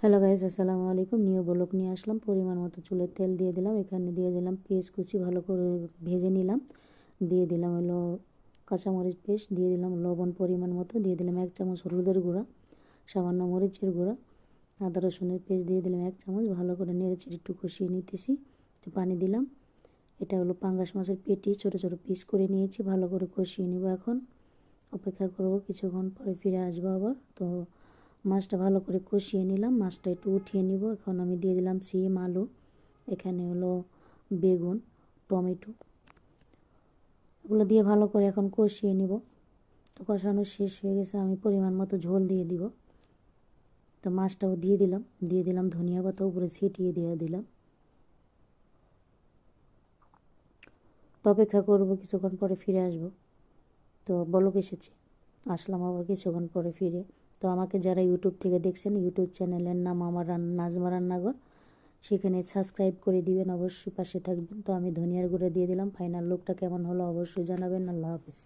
Hello guys, আসসালামু আলাইকুম। New blog নিয়ে আসলাম। পরিমাণ মতো চুলের তেল দিয়ে দিলাম, এখানে দিয়ে দিলাম পেঁয়াজ কুচি, ভালো করে ভেজে নিলাম। দিয়ে দিলাম হলো কাঁচামরিচ পেস্ট, দিয়ে দিলাম লবণ পরিমাণ মতো, দিয়ে দিলাম 1 চামচ হলুদের গুঁড়া, সামান্য মরিচের গুঁড়া, আদা রসুনের পেস্ট দিয়ে দিলাম 1 চামচ। ভালো করে নেড়েচেড়ে একটু কষিয়ে নিতেছি। একটু পানি দিলাম। এটা হলো পাঙ্গাস মাছের পেটি, ছোট ছোট পিস করে নিয়েছি। ভালো করে কষিয়ে নিব। এখন অপেক্ষা করব, কিছুক্ষণ পরে ফিরে আসবো আবার। তো মাছটা ভালো করে কষিয়ে নিলাম, মাছটা একটু উঠিয়ে নিব। এখন আমি দিয়ে দিলাম সিম, আলু, এখানে হলো বেগুন, টমেটো, এগুলো দিয়ে ভালো করে এখন কষিয়ে নিব। তো কষানো শেষ হয়ে গেছে, আমি পরিমাণ মতো ঝোল দিয়ে দিব। তো মাছটাও দিয়ে দিলাম ধনিয়া পাতা উপরে ছিটিয়ে দিয়ে দিলাম। তো অপেক্ষা করবো, কিছুক্ষণ পরে ফিরে আসবো। তো বলক এসেছে, আসলাম আবার কিছুক্ষণ পরে ফিরে। তো আমাকে যারা ইউটিউব থেকে দেখছেন, ইউটিউব চ্যানেলের নাম আমার নাজমা রান্নাঘর, সেখানে সাবস্ক্রাইব করে দিবেন, অবশ্যই পাশে থাকবেন। তো আমি ধনিয়ার গুঁড়ো দিয়ে দিলাম। ফাইনাল লুকটা কেমন হলো অবশ্যই জানাবেন। আল্লাহ হাফেজ।